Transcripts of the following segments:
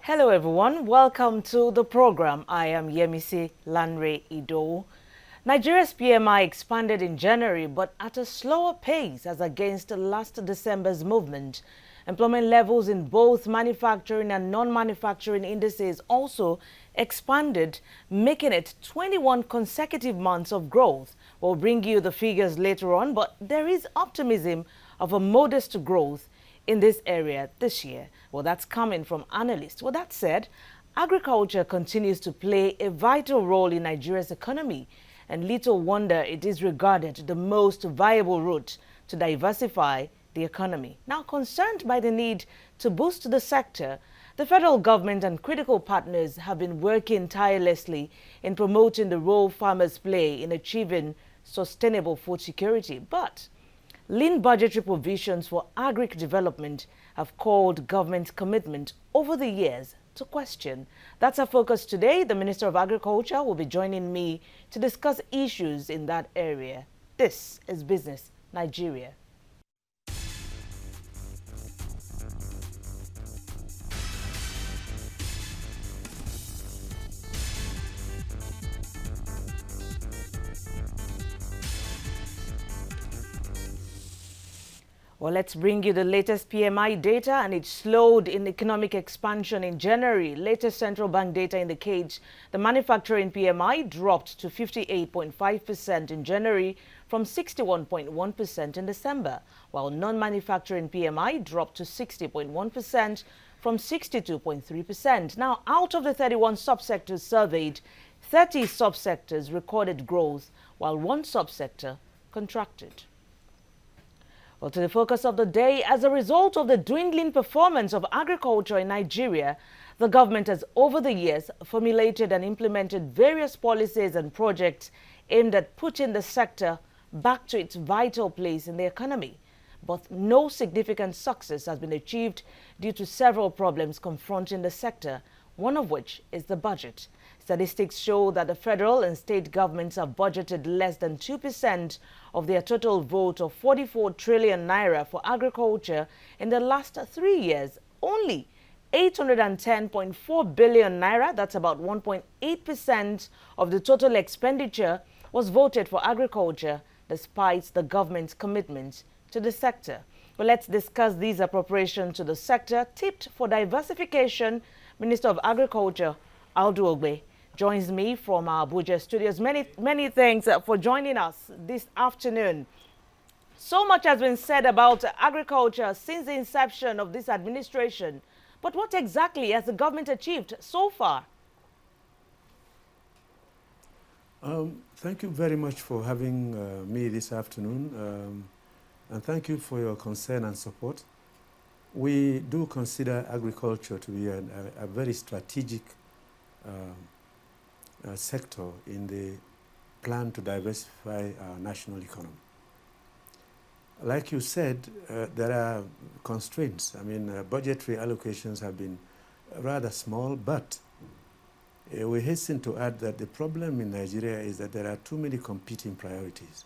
Hello everyone, welcome to the program. I am Yemisi Lanre Ido. Nigeria's PMI expanded in January but at a slower pace as against last December's movement. Employment levels in both manufacturing and non-manufacturing indices also expanded, making it 21 consecutive months of growth. We'll bring you the figures later on, but there is optimism of a modest growth in this area this year. Well, that's coming from analysts. Well, that said, agriculture continues to play a vital role in Nigeria's economy, and little wonder it is regarded the most viable route to diversify the economy. Now, concerned by the need to boost the sector, the federal government and critical partners have been working tirelessly in promoting the role farmers play in achieving sustainable food security. But lean budgetary provisions for agric development have called government commitment over the years to question. That's our focus today. The Minister of Agriculture will be joining me to discuss issues in that area. This is Business Nigeria. Well, let's bring you the latest PMI data, and it slowed in economic expansion in January. Latest central bank data indicates the manufacturing PMI dropped to 58.5% in January from 61.1% in December, while non-manufacturing PMI dropped to 60.1% from 62.3%. Now, out of the 31 subsectors surveyed, 30 subsectors recorded growth, while one subsector contracted. Well, to the focus of the day, as a result of the dwindling performance of agriculture in Nigeria, the government has over the years formulated and implemented various policies and projects aimed at putting the sector back to its vital place in the economy. But no significant success has been achieved due to several problems confronting the sector, one of which is the budget. Statistics show that the federal and state governments have budgeted less than 2% of their total vote of 44 trillion naira for agriculture in the last 3 years. Only 810.4 billion naira, that's about 1.8% of the total expenditure, was voted for agriculture, despite the government's commitment to the sector. Well, let's discuss these appropriations to the sector. Tipped for diversification, Minister of Agriculture, Audu Ogbeh, joins me from our Abuja studios. Many thanks for joining us this afternoon. So much has been said about agriculture since the inception of this administration. But what exactly has the government achieved so far? Thank you very much for having me this afternoon. And thank you for your concern and support. We do consider agriculture to be a very strategic sector in the plan to diversify our national economy. Like you said, there are constraints. I mean, budgetary allocations have been rather small, but we hasten to add that the problem in Nigeria is that there are too many competing priorities.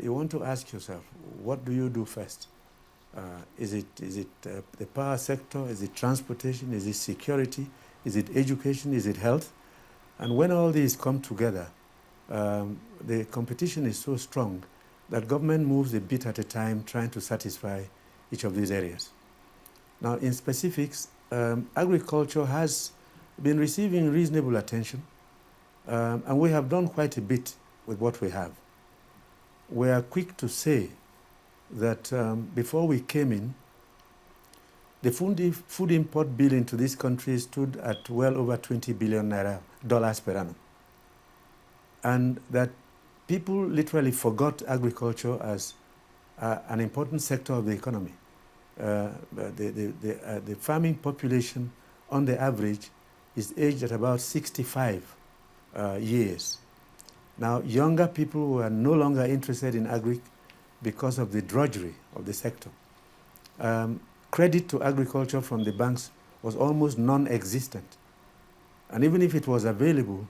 You want to ask yourself, what do you do first? Is it the power sector? Is it transportation? Is it security? Is it education? Is it health? And when all these come together, the competition is so strong that government moves a bit at a time trying to satisfy each of these areas. Now, in specifics, agriculture has been receiving reasonable attention, and we have done quite a bit with what we have. We are quick to say that before we came in, the food import bill into this country stood at well over $20 billion per annum. And that people literally forgot agriculture as an important sector of the economy. The farming population, on the average, is aged at about 65 years. Now, younger people who are no longer interested in agri because of the drudgery of the sector. Credit to agriculture from the banks was almost non-existent. And even if it was available,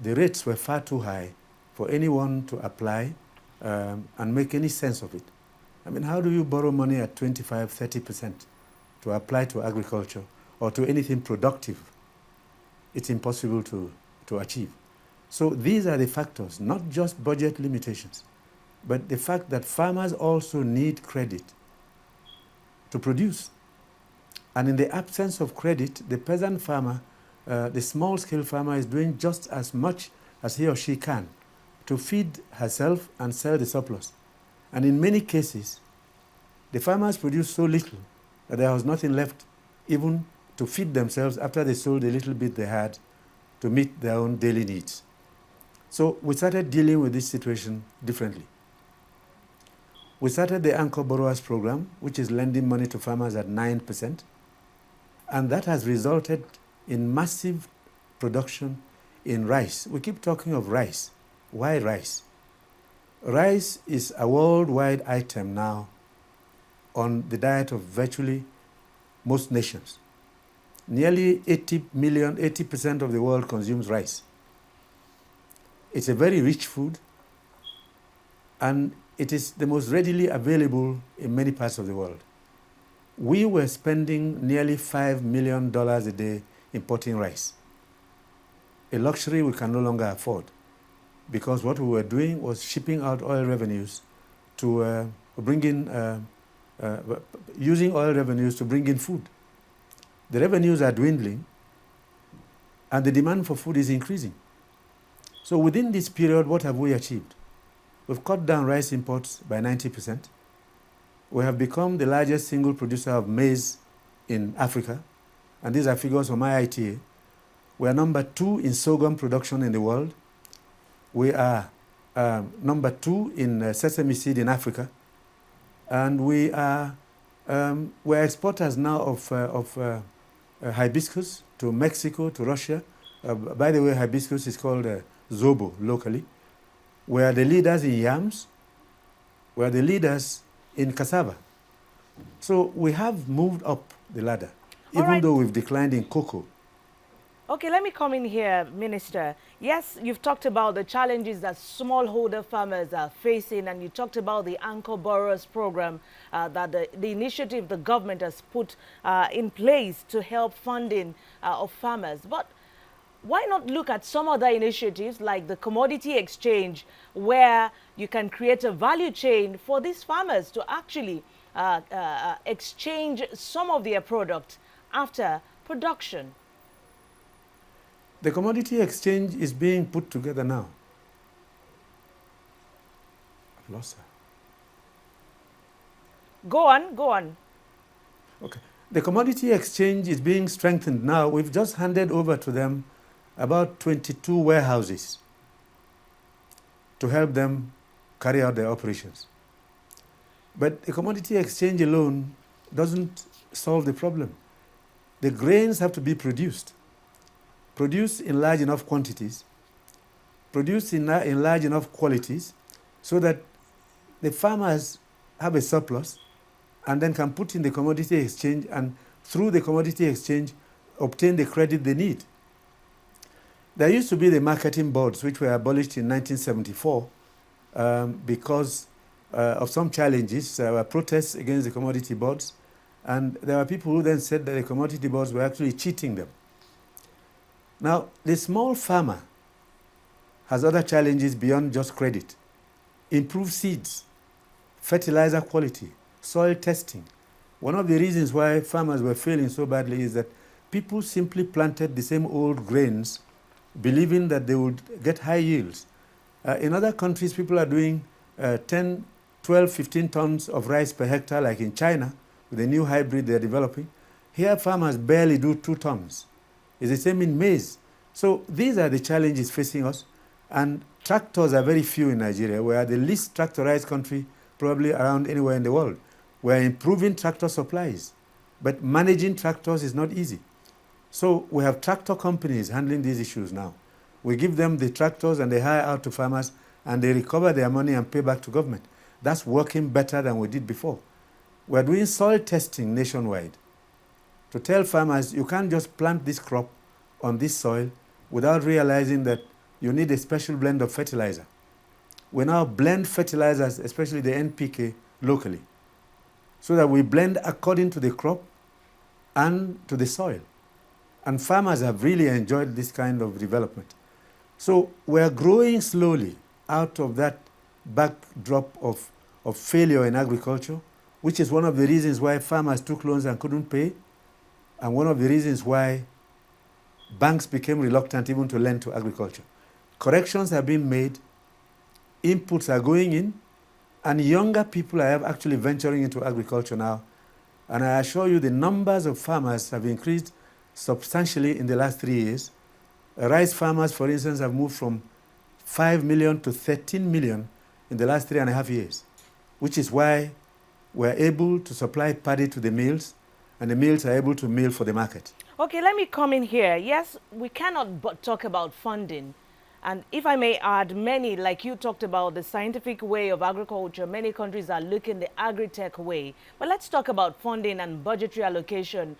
the rates were far too high for anyone to apply and make any sense of it. I mean, how do you borrow money at 25, 30% to apply to agriculture or to anything productive, it's impossible to achieve. So these are the factors, not just budget limitations, but the fact that farmers also need credit to produce. And in the absence of credit, the peasant farmer, the small-scale farmer, is doing just as much as he or she can to feed herself and sell the surplus. And in many cases, the farmers produce so little that there was nothing left even to feed themselves after they sold the little bit they had to meet their own daily needs. So we started dealing with this situation differently. We started the Anchor Borrowers Program, which is lending money to farmers at 9%, and that has resulted in massive production in rice. We keep talking of rice. Why rice? Rice is a worldwide item now on the diet of virtually most nations. Nearly 80% of the world consumes rice. It's a very rich food, and it is the most readily available in many parts of the world. We were spending nearly $5 million a day importing rice, a luxury we can no longer afford, because what we were doing was shipping out oil revenues to using oil revenues to bring in food. The revenues are dwindling, and the demand for food is increasing. So within this period, what have we achieved? We've cut down rice imports by 90%. We have become the largest single producer of maize in Africa, and these are figures from IITA. We are number 2 in sorghum production in the world. We are number 2 in sesame seed in Africa, and we're exporters now of hibiscus to Mexico, to Russia. By the way, hibiscus is called zobo locally. We are the leaders in yams. We are the leaders in cassava. So we have moved up the ladder, even though we've declined in cocoa. Okay, let me come in here, Minister. Yes, you've talked about the challenges that smallholder farmers are facing, and you talked about the Anchor Borrowers Program, that the initiative the government has put in place to help funding of farmers. But why not look at some other initiatives like the commodity exchange, where you can create a value chain for these farmers to actually exchange some of their product after production? The commodity exchange is being put together now. I've lost her. Go on, go on. Okay. The commodity exchange is being strengthened now. We've just handed over to them about 22 warehouses to help them carry out their operations. But the commodity exchange alone doesn't solve the problem. The grains have to be produced in large enough quantities, produced in large enough qualities, so that the farmers have a surplus and then can put in the commodity exchange, and through the commodity exchange obtain the credit they need. There used to be the marketing boards, which were abolished in 1974 because of some challenges. There were protests against the commodity boards, and there were people who then said that the commodity boards were actually cheating them. Now, the small farmer has other challenges beyond just credit. Improved seeds, fertilizer quality, soil testing. One of the reasons why farmers were failing so badly is that people simply planted the same old grains, believing that they would get high yields. In other countries, people are doing 10, 12, 15 tons of rice per hectare, like in China, with a new hybrid they're developing. Here, farmers barely do 2 tons. It's the same in maize. So these are the challenges facing us. And tractors are very few in Nigeria. We are the least tractorized country probably around anywhere in the world. We are improving tractor supplies, but managing tractors is not easy. So we have tractor companies handling these issues now. We give them the tractors and they hire out to farmers, and they recover their money and pay back to government. That's working better than we did before. We're doing soil testing nationwide to tell farmers you can't just plant this crop on this soil without realizing that you need a special blend of fertilizer. We now blend fertilizers, especially the NPK, locally, so that we blend according to the crop and to the soil. And farmers have really enjoyed this kind of development. So we're growing slowly out of that backdrop of failure in agriculture, which is one of the reasons why farmers took loans and couldn't pay, and one of the reasons why banks became reluctant even to lend to agriculture. Corrections have been made, inputs are going in, and younger people are actually venturing into agriculture now. And I assure you the numbers of farmers have increased substantially in the last 3 years. Rice farmers, for instance, have moved from 5 million to 13 million in the last 3.5 years, which is why we're able to supply paddy to the mills, and the mills are able to mill for the market. Okay, let me come in here. Yes, we cannot but talk about funding. And if I may add, many, like you talked about the scientific way of agriculture, many countries are looking the agri-tech way. But let's talk about funding and budgetary allocation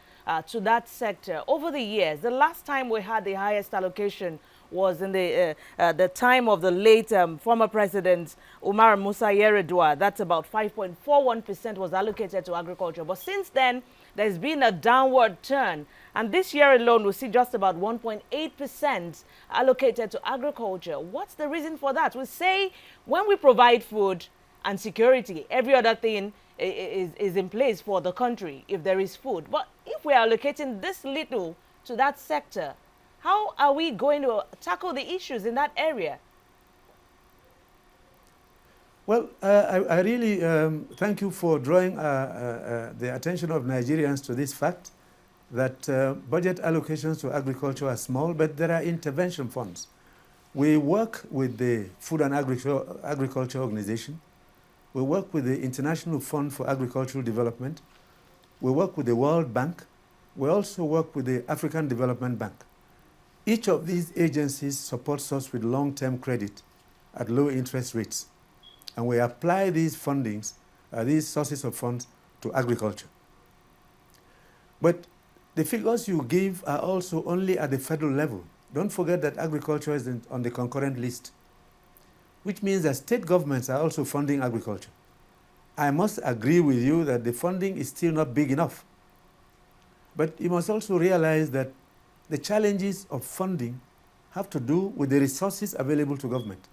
to that sector. Over the years, the last time we had the highest allocation was in the time of the late former president Umar Musa Yar'Adua. That's about 5.41% was allocated to agriculture. But since then, there's been a downward turn. And this year alone, we see just about 1.8% allocated to agriculture. What's the reason for that? We say when we provide food and security, every other thing is in place for the country if there is food. But if we are allocating this little to that sector, how are we going to tackle the issues in that area? Well, I really thank you for drawing the attention of Nigerians to this fact that budget allocations to agriculture are small, but there are intervention funds. We work with the Food and Agriculture Organization. We work with the International Fund for Agricultural Development. We work with the World Bank. We also work with the African Development Bank. Each of these agencies supports us with long-term credit at low interest rates. And we apply these fundings, these sources of funds to agriculture. But the figures you give are also only at the federal level. Don't forget that agriculture is on the concurrent list, which means that state governments are also funding agriculture. I must agree with you that the funding is still not big enough. But you must also realize that the challenges of funding have to do with the resources available to government,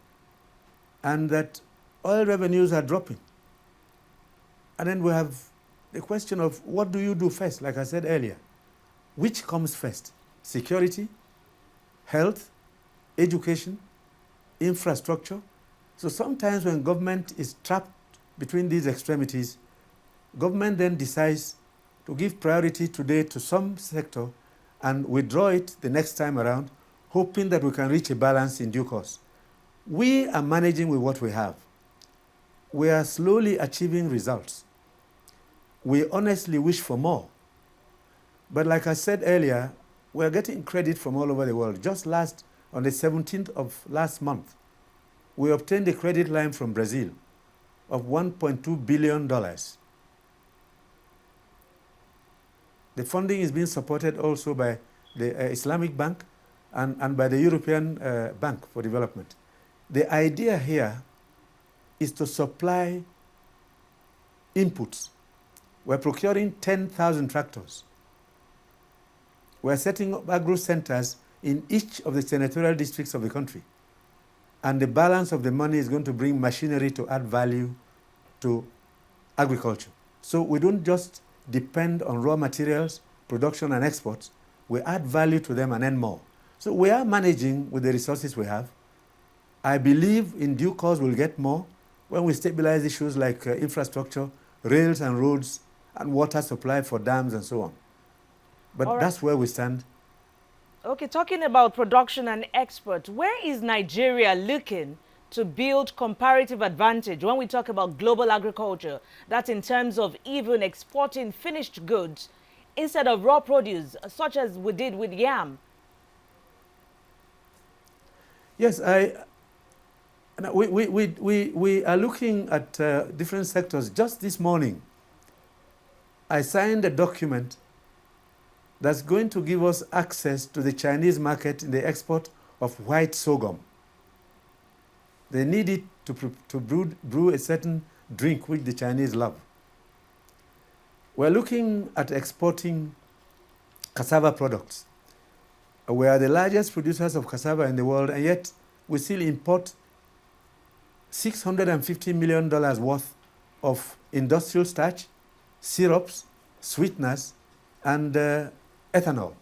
and that oil revenues are dropping. And then we have the question of what do you do first, like I said earlier. Which comes first? Security, health, education, infrastructure. So sometimes when government is trapped between these extremities, government then decides to give priority today to some sector and withdraw it the next time around, hoping that we can reach a balance in due course. We are managing with what we have. We are slowly achieving results. We honestly wish for more. But like I said earlier, we're getting credit from all over the world. Just on the 17th of last month, we obtained a credit line from Brazil of $1.2 billion. The funding is being supported also by the Islamic Bank and by the European Bank for Development. The idea here is to supply inputs. We're procuring 10,000 tractors. We're setting up agro centers in each of the senatorial districts of the country. And the balance of the money is going to bring machinery to add value to agriculture. So we don't just depend on raw materials, production and exports. We add value to them and earn more. So we are managing with the resources we have. I believe in due course we'll get more when we stabilize issues like infrastructure, rails and roads, and water supply for dams and so on. But that's where we stand. Okay, talking about production and export, where is Nigeria looking to build comparative advantage when we talk about global agriculture? That's in terms of even exporting finished goods instead of raw produce, such as we did with yam. Yes, we are looking at different sectors. Just this morning, I signed a document that's going to give us access to the Chinese market in the export of white sorghum. They need it to brew a certain drink which the Chinese love. We're looking at exporting cassava products. We are the largest producers of cassava in the world, and yet we still import $650 million worth of industrial starch, syrups, sweeteners, and ethanol.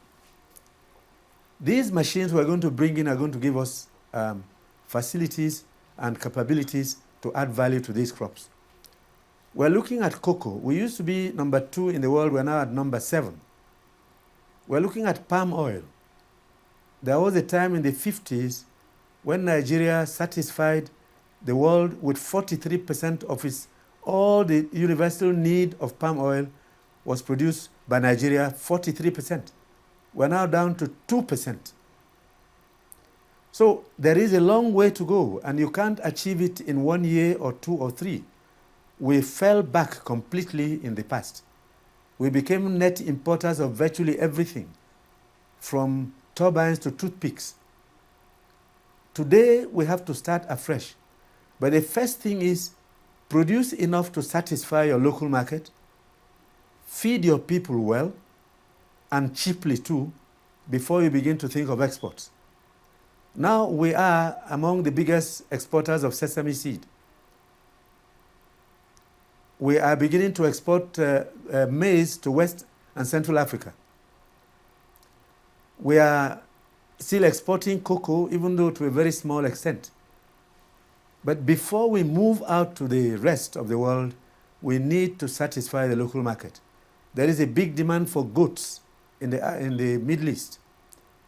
These machines we're going to bring in are going to give us facilities and capabilities to add value to these crops. We're looking at cocoa. We used to be number 2 in the world. We're now at number 7. We're looking at palm oil. There was a time in the 50s when Nigeria satisfied the world with 43% of all the universal need of palm oil was produced by Nigeria, 43%. We're now down to 2%. So there is a long way to go, and you can't achieve it in 1 year or 2 or 3. We fell back completely in the past. We became net importers of virtually everything, from turbines to toothpicks. Today, we have to start afresh. But the first thing is produce enough to satisfy your local market, feed your people well, and cheaply too, before you begin to think of exports. Now we are among the biggest exporters of sesame seed. We are beginning to export maize to West and Central Africa. We are still exporting cocoa, even though to a very small extent. But before we move out to the rest of the world, we need to satisfy the local market. There is a big demand for goats in the Middle East.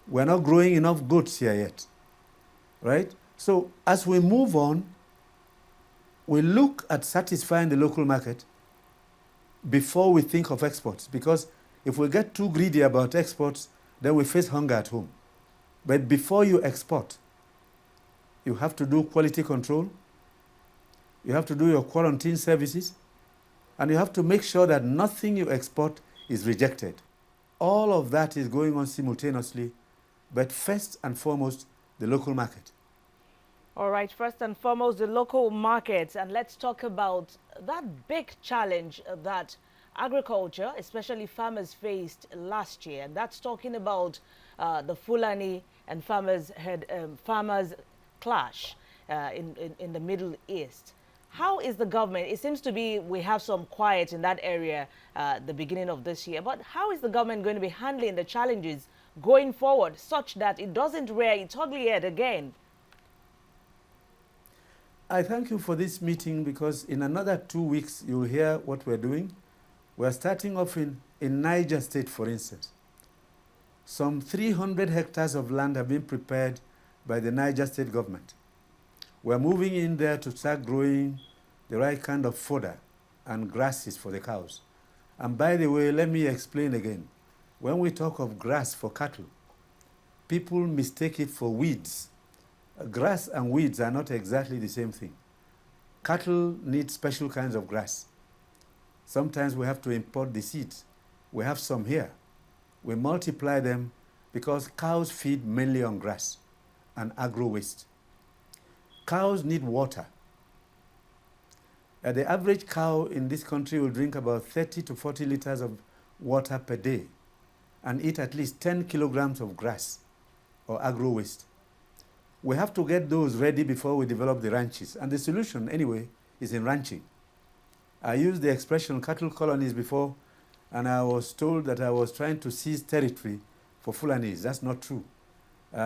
We're not growing enough goats here yet, right? So as we move on, we look at satisfying the local market before we think of exports, because if we get too greedy about exports, then we face hunger at home. But before you export, you have to do quality control, you have to do your quarantine services, and you have to make sure that nothing you export is rejected. All of that is going on simultaneously, but first and foremost, the local market. All right, first and foremost, the local markets. And let's talk about that big challenge that agriculture, especially farmers, faced last year. And that's talking about the Fulani and farmers clash in the Middle East. How is the government? It seems to be we have some quiet in that area the beginning of this year. But how is the government going to be handling the challenges going forward such that it doesn't rear its ugly head again? I thank you for this meeting, because in another 2 weeks, you'll hear what we're doing. We're starting off in Niger State, for instance. Some 300 hectares of land have been prepared by the Niger State government. We're moving in there to start growing the right kind of fodder and grasses for the cows. And by the way, let me explain again. When we talk of grass for cattle, people mistake it for weeds. Grass and weeds are not exactly the same thing. Cattle need special kinds of grass. Sometimes we have to import the seeds. We have some here. We multiply them because cows feed mainly on grass and agro waste. Cows need water. The average cow in this country will drink about 30 to 40 liters of water per day and eat at least 10 kilograms of grass or agro waste. We have to get those ready before we develop the ranches. And the solution, anyway, is in ranching. I used the expression cattle colonies before, and I was told that I was trying to seize territory for Fulanis. That's not true.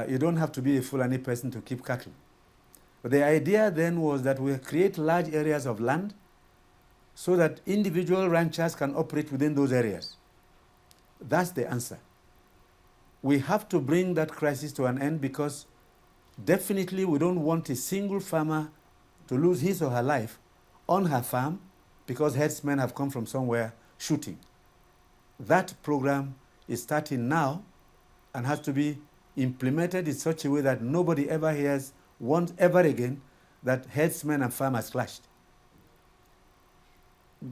You don't have to be a Fulani person to keep cattle. But the idea then was that we create large areas of land so that individual ranchers can operate within those areas. That's the answer. We have to bring that crisis to an end, because definitely we don't want a single farmer to lose his or her life on her farm because herdsmen have come from somewhere shooting. That program is starting now and has to be implemented in such a way that nobody ever hears once ever again that herdsmen and farmers clashed.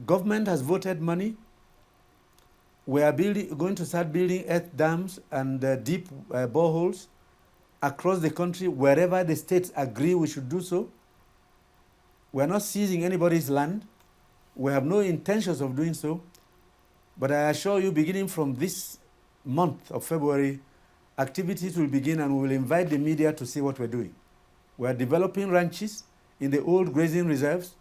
Government has voted money. We are going to start building earth dams and deep boreholes across the country wherever the states agree we should do so. We are not seizing anybody's land. We have no intentions of doing so. But I assure you, beginning from this month of February, activities will begin and we will invite the media to see what we're doing. We're developing ranches in the old grazing reserves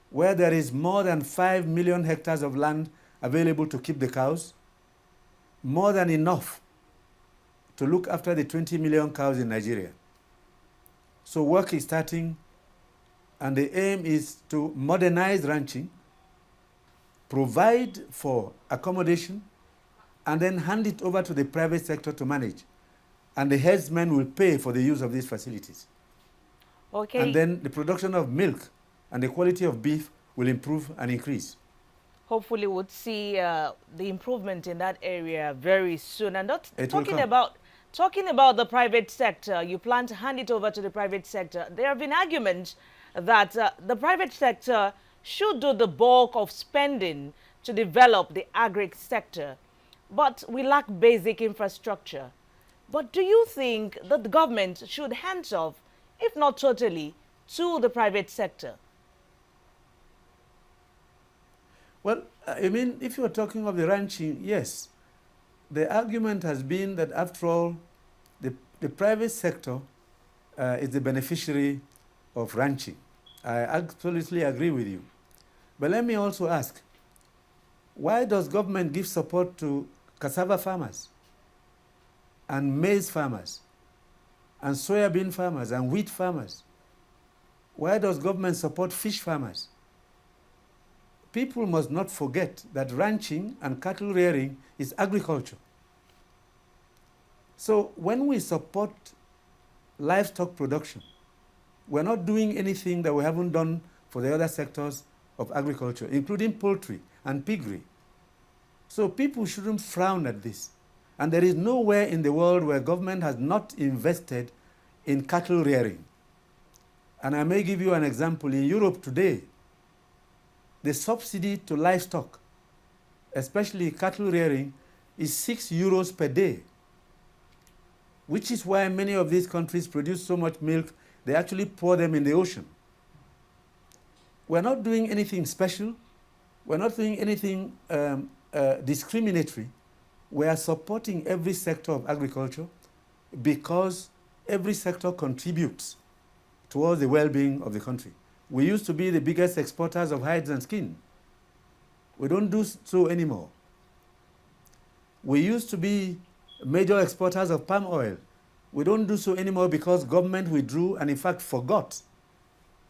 where there is more than 5 million hectares of land available to keep the cows, more than enough to look after the 20 million cows in Nigeria. So work is starting, and the aim is to modernize ranching, provide for accommodation, and then hand it over to the private sector to manage. And the herdsmen will pay for the use of these facilities. Okay. And then the production of milk and the quality of beef will improve and increase. Hopefully we'll see the improvement in that area very soon. And not talking about the private sector, you plan to hand it over to the private sector. There have been arguments that the private sector should do the bulk of spending to develop the agri sector, but we lack basic infrastructure. But do you think that the government should hands off, if not totally, to the private sector? Well, I mean, if you're talking of the ranching, yes. The argument has been that, after all, the private sector is the beneficiary of ranching. I absolutely agree with you. But let me also ask, why does government give support to cassava farmers and maize farmers and soybean farmers and wheat farmers? Why does government support fish farmers? People must not forget that ranching and cattle rearing is agriculture. So when we support livestock production, we're not doing anything that we haven't done for the other sectors of agriculture, including poultry and piggery. So people shouldn't frown at this. And there is nowhere in the world where government has not invested in cattle rearing. And I may give you an example. In Europe today, the subsidy to livestock, especially cattle rearing, is 6 euros per day, which is why many of these countries produce so much milk, they actually pour them in the ocean. We're not doing anything special. We're not doing anything discriminatory. We are supporting every sector of agriculture because every sector contributes towards the well-being of the country. We used to be the biggest exporters of hides and skin. We don't do so anymore. We used to be major exporters of palm oil. We don't do so anymore because government withdrew and in fact forgot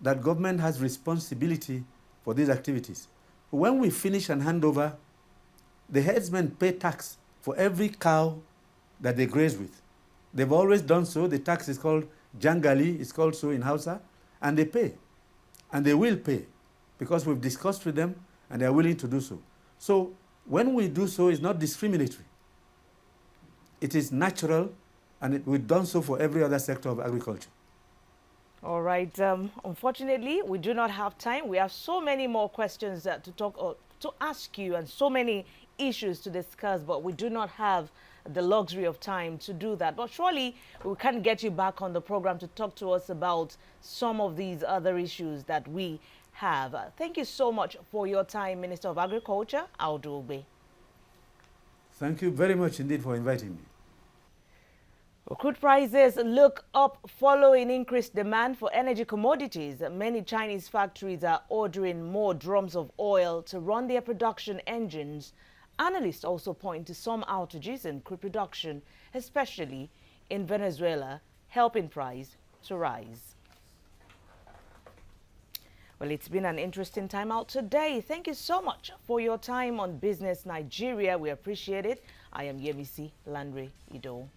that government has responsibility for these activities. When we finish and hand over, the herdsmen pay tax for every cow that they graze with. They've always done so. The tax is called jangali, it's called so in Hausa, and they pay. And they will pay because we've discussed with them and they are willing to do so. So when we do so, it's not discriminatory. It is natural, and we've done so for every other sector of agriculture. All right. Unfortunately, we do not have time. We have so many more questions to ask you and so many issues to discuss, but we do not have the luxury of time to do that. But surely we can get you back on the program to talk to us about some of these other issues that we have. Thank you so much for your time, Minister of Agriculture, Audu Ogbeh. Thank you very much indeed for inviting me. Crude prices look up following increased demand for energy commodities. Many Chinese factories are ordering more drums of oil to run their production engines. Analysts also point to some outages in crude production, especially in Venezuela, helping price to rise. Well, it's been an interesting time out today. Thank you so much for your time on Business Nigeria. We appreciate it. I am Yemisi Lanre Ido.